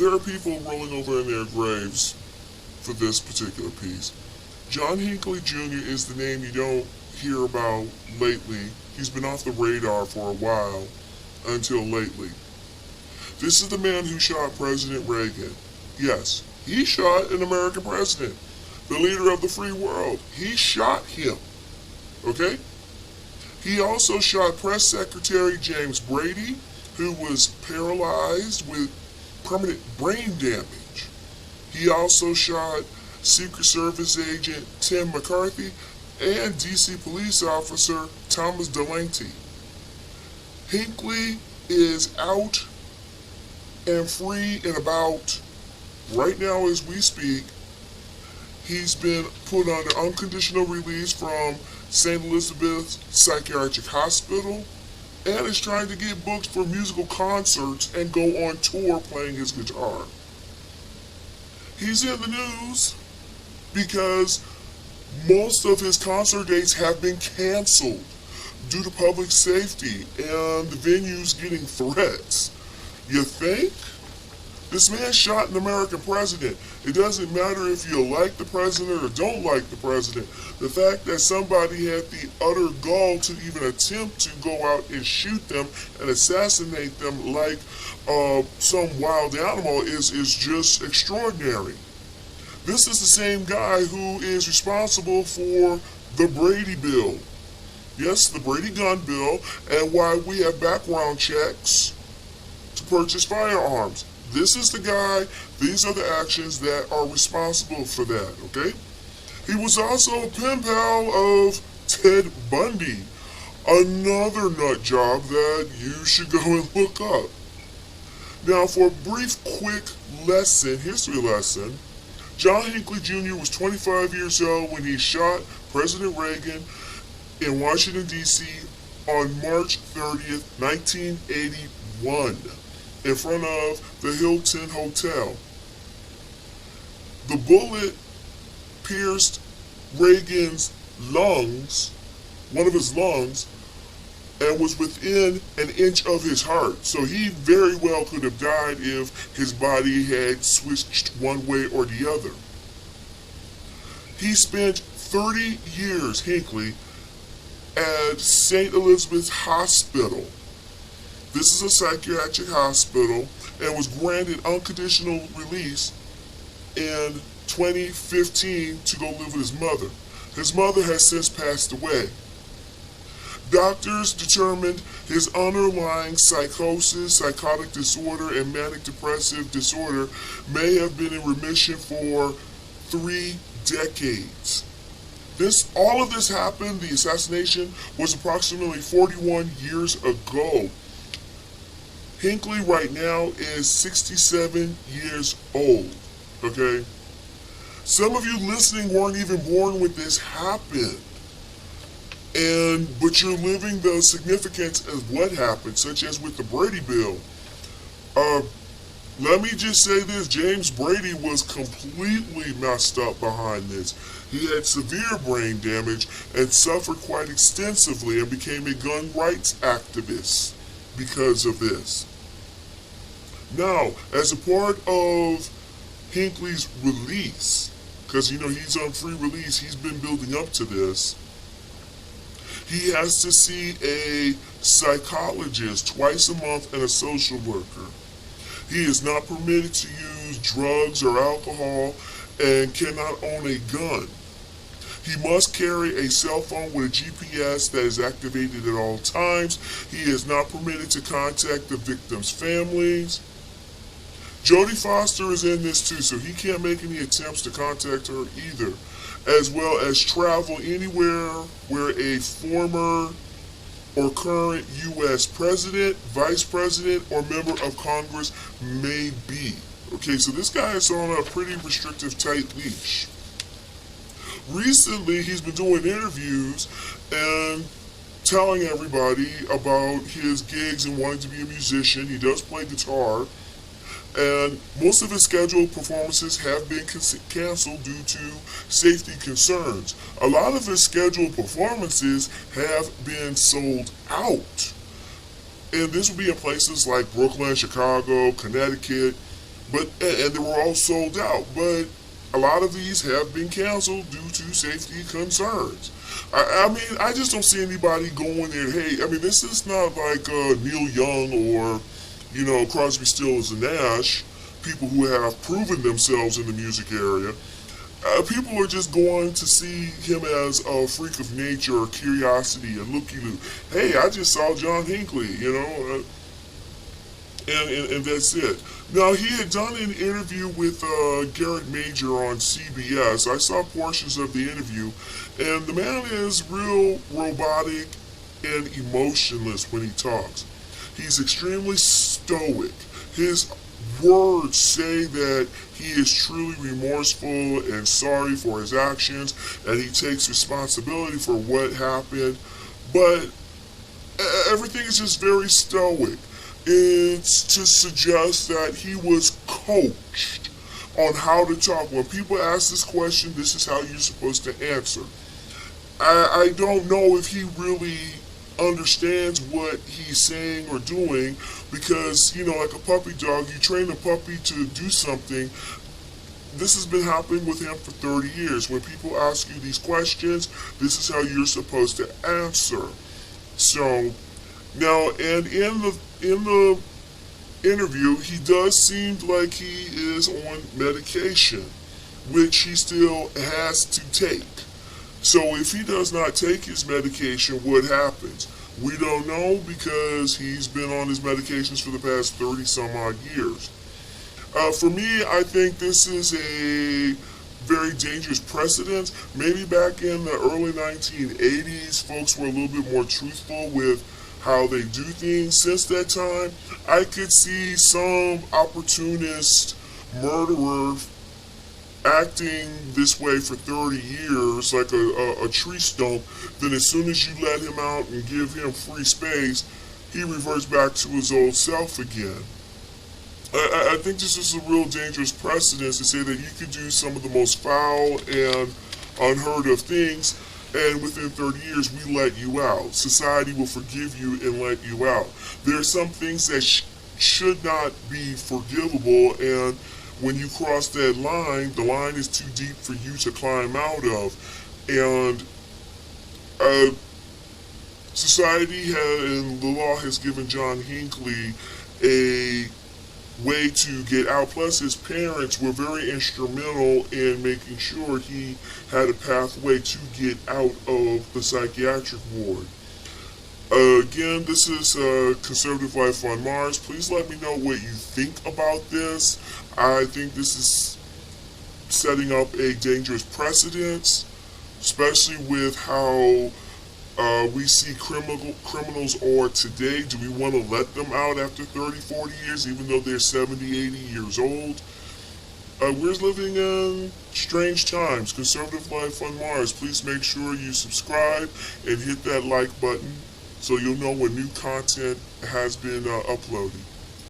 there are people rolling over in their graves for this particular piece. John Hinkley Jr. is the name you don't hear about lately. He's been off the radar for a while until lately. This is the man who shot President Reagan. Yes, he shot an American president, the leader of the free world. He shot him. Okay? He also shot Press Secretary James Brady, who was paralyzed with permanent brain damage. He also shot Secret Service agent Tim McCarthy and DC police officer Thomas Delante. Hinkley is out and free and about right now as we speak. He's been put under unconditional release from St. Elizabeth Psychiatric Hospital and is trying to get booked for musical concerts and go on tour playing his guitar. He's in the news because most of his concert dates have been canceled due to public safety and the venues getting threats. You think? This man shot an American president. It doesn't matter if you like the president or don't like the president. The fact that somebody had the utter gall to even attempt to go out and shoot them and assassinate them like some wild animal is just extraordinary. This is the same guy who is responsible for the Brady bill. Yes, the Brady gun bill, and why we have background checks to purchase firearms. This is the guy, these are the actions that are responsible for that, okay? He was also a pen pal of Ted Bundy, another nut job that you should go and look up. Now, for a brief, quick history lesson, John Hinkley Jr. was 25 years old when he shot President Reagan in Washington, D.C. on March 30th, 1981. In front of the Hilton Hotel. The bullet pierced Reagan's lungs, one of his lungs, and was within an inch of his heart. So he very well could have died if his body had switched one way or the other. He spent 30 years, Hinkley, at St. Elizabeth's Hospital. This is a psychiatric hospital and was granted unconditional release in 2015 to go live with his mother. His mother has since passed away. Doctors determined his underlying psychosis, psychotic disorder, and manic depressive disorder may have been in remission for 3 decades. All of this happened, the assassination was approximately 41 years ago. Hinkley right now is 67 years old, okay? Some of you listening weren't even born when this happened. But you're living the significance of what happened, such as with the Brady bill. Let me just say this, James Brady was completely messed up behind this. He had severe brain damage and suffered quite extensively and became a gun rights activist because of this. Now, as a part of Hinkley's release, because he's on free release, he's been building up to this, he has to see a psychologist twice a month and a social worker. He is not permitted to use drugs or alcohol and cannot own a gun. He must carry a cell phone with a GPS that is activated at all times. He is not permitted to contact the victims' families. Jodie Foster is in this too, so he can't make any attempts to contact her either, as well as travel anywhere where a former or current U.S. president, vice president, or member of Congress may be. Okay, so this guy is on a pretty restrictive, tight leash. Recently, he's been doing interviews and telling everybody about his gigs and wanting to be a musician. He does play guitar. And most of his scheduled performances have been canceled due to safety concerns. A lot of his scheduled performances have been sold out. And this will be in places like Brooklyn, Chicago, Connecticut, but and they were all sold out. But a lot of these have been canceled due to safety concerns. I mean, I just don't see anybody going there. Hey, I mean, this is not like Neil Young or, Crosby, Stills, and Nash, people who have proven themselves in the music area. People are just going to see him as a freak of nature or curiosity and looky-loo. Hey, I just saw John Hinckley, and that's it. Now, he had done an interview with Garrett Major on CBS. I saw portions of the interview, and the man is real robotic and emotionless when he talks. He's extremely stoic. His words say that he is truly remorseful and sorry for his actions, and he takes responsibility for what happened, but everything is just very stoic. It's to suggest that he was coached on how to talk. When people ask this question, this is how you're supposed to answer. I don't know if he really understands what he's saying or doing, because, like a puppy dog, you train a puppy to do something. This has been happening with him for 30 years. When people ask you these questions, this is how you're supposed to answer. So, now, and in the interview, he does seem like he is on medication, which he still has to take. So if he does not take his medication, what happens? We don't know, because he's been on his medications for the past 30 some odd years. For me, I think this is a very dangerous precedent. Maybe back in the early 1980s, folks were a little bit more truthful with how they do things. Since that time, I could see some opportunist murderer acting this way for 30 years, like a tree stump. Then as soon as you let him out and give him free space, he reverts back to his old self again. I think this is a real dangerous precedent to say that you could do some of the most foul and unheard of things, and within 30 years we let you out. Society will forgive you and let you out. There are some things that should not be forgivable, and when you cross that line, the line is too deep for you to climb out of. And society and the law has given John Hinckley a way to get out. Plus, his parents were very instrumental in making sure he had a pathway to get out of the psychiatric ward. Again, this is Conservative Life on Mars. Please let me know what you think about this. I think this is setting up a dangerous precedent, especially with how we see criminals are today. Do we want to let them out after 30, 40 years, even though they're 70, 80 years old? We're living in strange times. Conservative Life on Mars. Please make sure you subscribe and hit that like button so you'll know when new content has been uploaded.